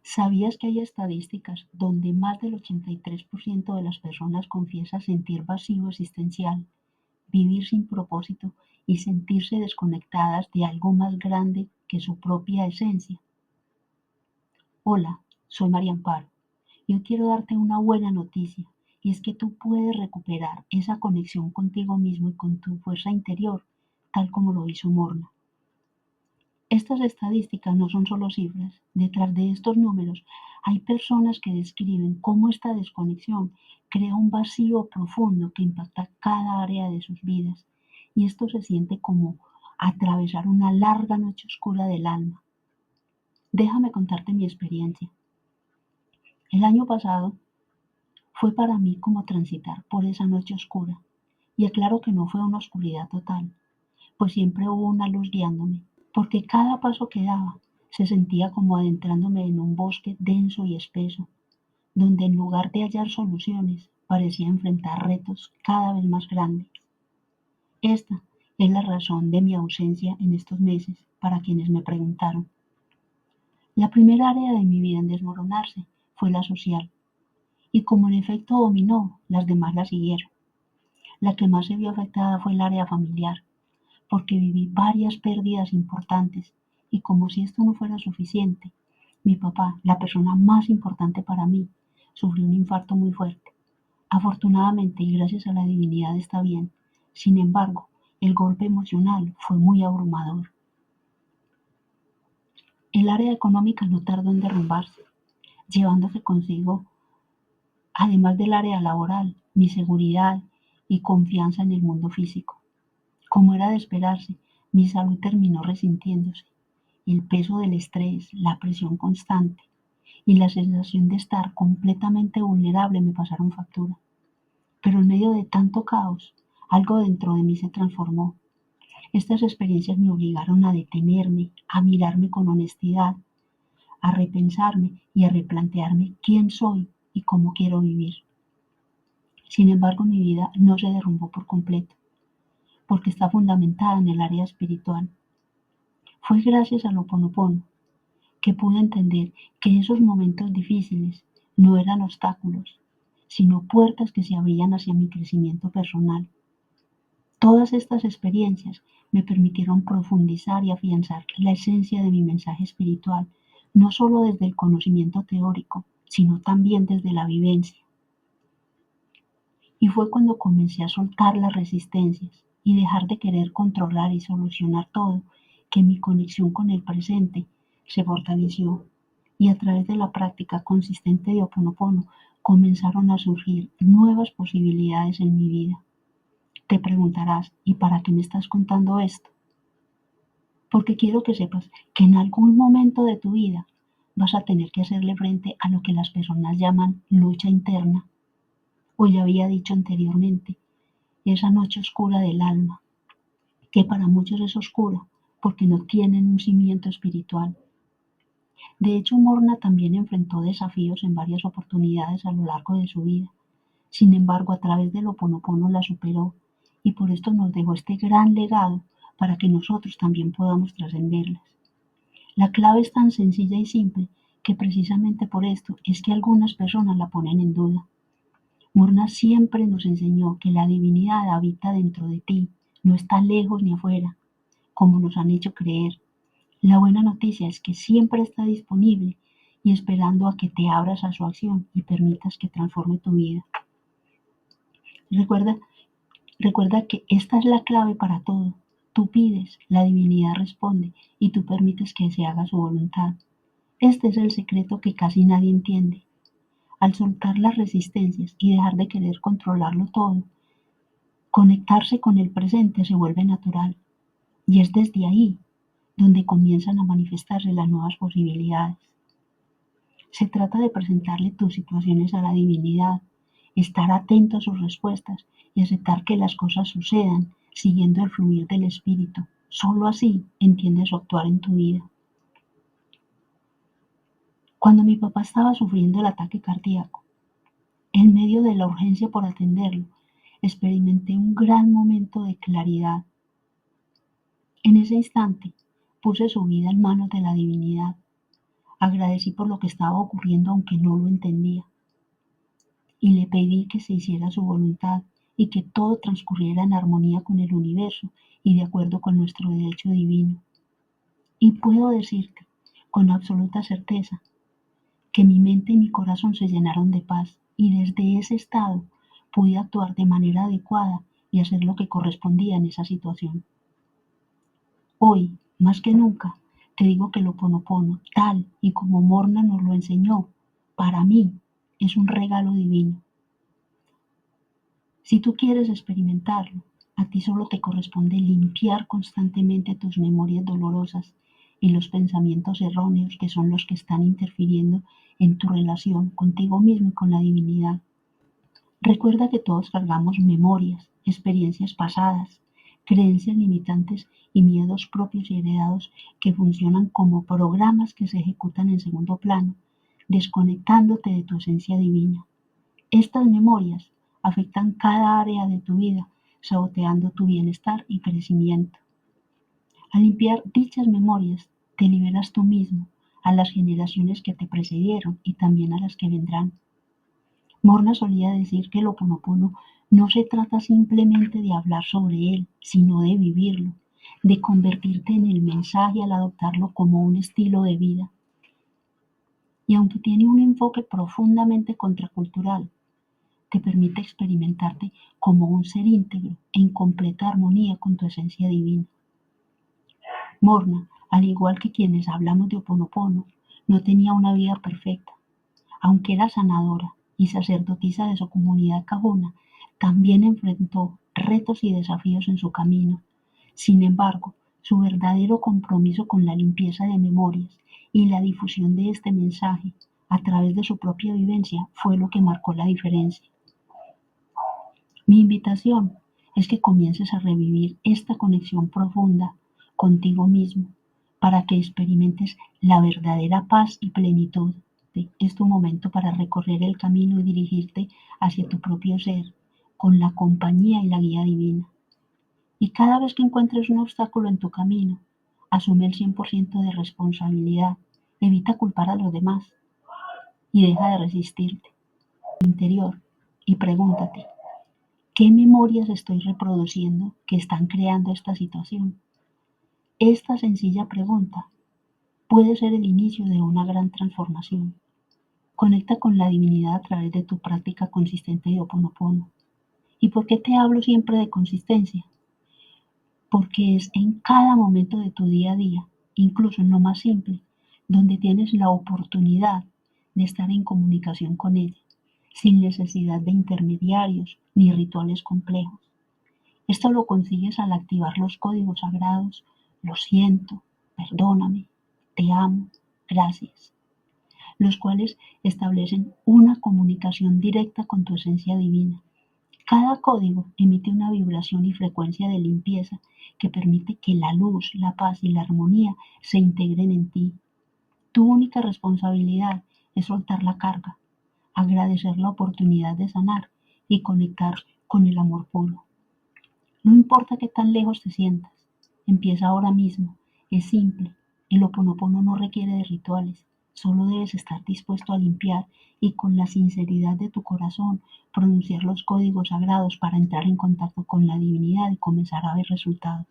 ¿Sabías que hay estadísticas donde más del 83% de las personas confiesa sentir vacío existencial, vivir sin propósito y sentirse desconectadas de algo más grande que su propia esencia? Hola, soy María Amparo. Yo quiero darte una buena noticia, y es que tú puedes recuperar esa conexión contigo mismo y con tu fuerza interior, tal como lo hizo Morna. Estas estadísticas no son solo cifras. Detrás de estos números hay personas que describen cómo esta desconexión crea un vacío profundo que impacta cada área de sus vidas. Y esto se siente como atravesar una larga noche oscura del alma. Déjame contarte mi experiencia. El año pasado fue para mí como transitar por esa noche oscura. Y aclaro que no fue una oscuridad total, pues siempre hubo una luz guiándome, porque cada paso que daba se sentía como adentrándome en un bosque denso y espeso, donde en lugar de hallar soluciones, parecía enfrentar retos cada vez más grandes. Esta es la razón de mi ausencia en estos meses, para quienes me preguntaron. La primera área de mi vida en desmoronarse fue la social, y como en efecto dominó, las demás la siguieron. La que más se vio afectada fue el área familiar, porque viví varias pérdidas importantes y como si esto no fuera suficiente, mi papá, la persona más importante para mí, sufrió un infarto muy fuerte. Afortunadamente y gracias a la divinidad está bien. Sin embargo, el golpe emocional fue muy abrumador. El área económica no tardó en derrumbarse, llevándose consigo, además del área laboral, mi seguridad y confianza en el mundo físico. Como era de esperarse, mi salud terminó resintiéndose. El peso del estrés, la presión constante y la sensación de estar completamente vulnerable me pasaron factura. Pero en medio de tanto caos, algo dentro de mí se transformó. Estas experiencias me obligaron a detenerme, a mirarme con honestidad, a repensarme y a replantearme quién soy y cómo quiero vivir. Sin embargo, mi vida no se derrumbó por completo, porque está fundamentada en el área espiritual. Fue gracias al Ho Oponopono que pude entender que esos momentos difíciles no eran obstáculos, sino puertas que se abrían hacia mi crecimiento personal. Todas estas experiencias me permitieron profundizar y afianzar la esencia de mi mensaje espiritual, no solo desde el conocimiento teórico, sino también desde la vivencia. Y fue cuando comencé a soltar las resistencias y dejar de querer controlar y solucionar todo, que mi conexión con el presente se fortaleció, y a través de la práctica consistente de Ho Oponopono comenzaron a surgir nuevas posibilidades en mi vida. Te preguntarás, ¿y para qué me estás contando esto? Porque quiero que sepas que en algún momento de tu vida vas a tener que hacerle frente a lo que las personas llaman lucha interna, o ya había dicho anteriormente, esa noche oscura del alma, que para muchos es oscura porque no tienen un cimiento espiritual. De hecho, Morna también enfrentó desafíos en varias oportunidades a lo largo de su vida. Sin embargo, a través del Ho Oponopono la superó, y por esto nos dejó este gran legado para que nosotros también podamos trascenderlas. La clave es tan sencilla y simple que precisamente por esto es que algunas personas la ponen en duda. Morna siempre nos enseñó que la divinidad habita dentro de ti, no está lejos ni afuera, como nos han hecho creer. La buena noticia es que siempre está disponible y esperando a que te abras a su acción y permitas que transforme tu vida. Recuerda, recuerda que esta es la clave para todo. Tú pides, la divinidad responde y tú permites que se haga su voluntad. Este es el secreto que casi nadie entiende. Al soltar las resistencias y dejar de querer controlarlo todo, conectarse con el presente se vuelve natural. Y es desde ahí donde comienzan a manifestarse las nuevas posibilidades. Se trata de presentarle tus situaciones a la divinidad, estar atento a sus respuestas y aceptar que las cosas sucedan siguiendo el fluir del espíritu. Solo así entiendes su actuar en tu vida. Cuando mi papá estaba sufriendo el ataque cardíaco, en medio de la urgencia por atenderlo, experimenté un gran momento de claridad. En ese instante, puse su vida en manos de la divinidad. Agradecí por lo que estaba ocurriendo aunque no lo entendía, y le pedí que se hiciera su voluntad y que todo transcurriera en armonía con el universo y de acuerdo con nuestro derecho divino. Y puedo decirte con absoluta certeza que mi mente y mi corazón se llenaron de paz, y desde ese estado pude actuar de manera adecuada y hacer lo que correspondía en esa situación. Hoy, más que nunca, te digo que el Ho'oponopono, tal y como Morna nos lo enseñó, para mí es un regalo divino. Si tú quieres experimentarlo, a ti solo te corresponde limpiar constantemente tus memorias dolorosas y los pensamientos erróneos que son los que están interfiriendo en tu relación contigo mismo y con la divinidad. Recuerda que todos cargamos memorias, experiencias pasadas, creencias limitantes y miedos propios y heredados que funcionan como programas que se ejecutan en segundo plano, desconectándote de tu esencia divina. Estas memorias afectan cada área de tu vida, saboteando tu bienestar y crecimiento. Al limpiar dichas memorias, te liberas tú mismo, a las generaciones que te precedieron y también a las que vendrán. Morna solía decir que el Ho'oponopono no se trata simplemente de hablar sobre él, sino de vivirlo, de convertirte en el mensaje al adoptarlo como un estilo de vida. Y aunque tiene un enfoque profundamente contracultural, te permite experimentarte como un ser íntegro en completa armonía con tu esencia divina. Morna, al igual que quienes hablamos de Ho'oponopono, no tenía una vida perfecta. Aunque era sanadora y sacerdotisa de su comunidad cajuna, también enfrentó retos y desafíos en su camino. Sin embargo, su verdadero compromiso con la limpieza de memorias y la difusión de este mensaje a través de su propia vivencia fue lo que marcó la diferencia. Mi invitación es que comiences a revivir esta conexión profunda contigo mismo para que experimentes la verdadera paz y plenitud. Es tu momento para recorrer el camino y dirigirte hacia tu propio ser con la compañía y la guía divina. Y cada vez que encuentres un obstáculo en tu camino, asume el 100% de responsabilidad, evita culpar a los demás y deja de resistirte en tu interior y pregúntate, ¿qué memorias estoy reproduciendo que están creando esta situación? Esta sencilla pregunta puede ser el inicio de una gran transformación. Conecta con la divinidad a través de tu práctica consistente de Ho'oponopono. ¿Y por qué te hablo siempre de consistencia? Porque es en cada momento de tu día a día, incluso en lo más simple, donde tienes la oportunidad de estar en comunicación con ella, sin necesidad de intermediarios ni rituales complejos. Esto lo consigues al activar los códigos sagrados: lo siento, perdóname, te amo, gracias, los cuales establecen una comunicación directa con tu esencia divina. Cada código emite una vibración y frecuencia de limpieza que permite que la luz, la paz y la armonía se integren en ti. Tu única responsabilidad es soltar la carga, agradecer la oportunidad de sanar y conectar con el amor puro. No importa qué tan lejos te sientas, empieza ahora mismo. Es simple. El Ho'oponopono no requiere de rituales. Solo debes estar dispuesto a limpiar y con la sinceridad de tu corazón pronunciar los códigos sagrados para entrar en contacto con la divinidad y comenzar a ver resultados.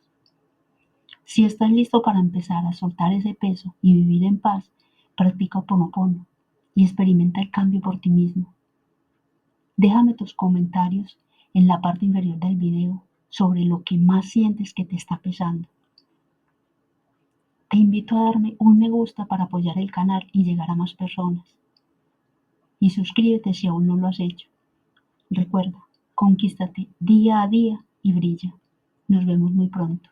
Si estás listo para empezar a soltar ese peso y vivir en paz, practica Ho'oponopono y experimenta el cambio por ti mismo. Déjame tus comentarios en la parte inferior del video sobre lo que más sientes que te está pesando. Te invito a darme un me gusta para apoyar el canal y llegar a más personas. Y suscríbete si aún no lo has hecho. Recuerda, conquístate día a día y brilla. Nos vemos muy pronto.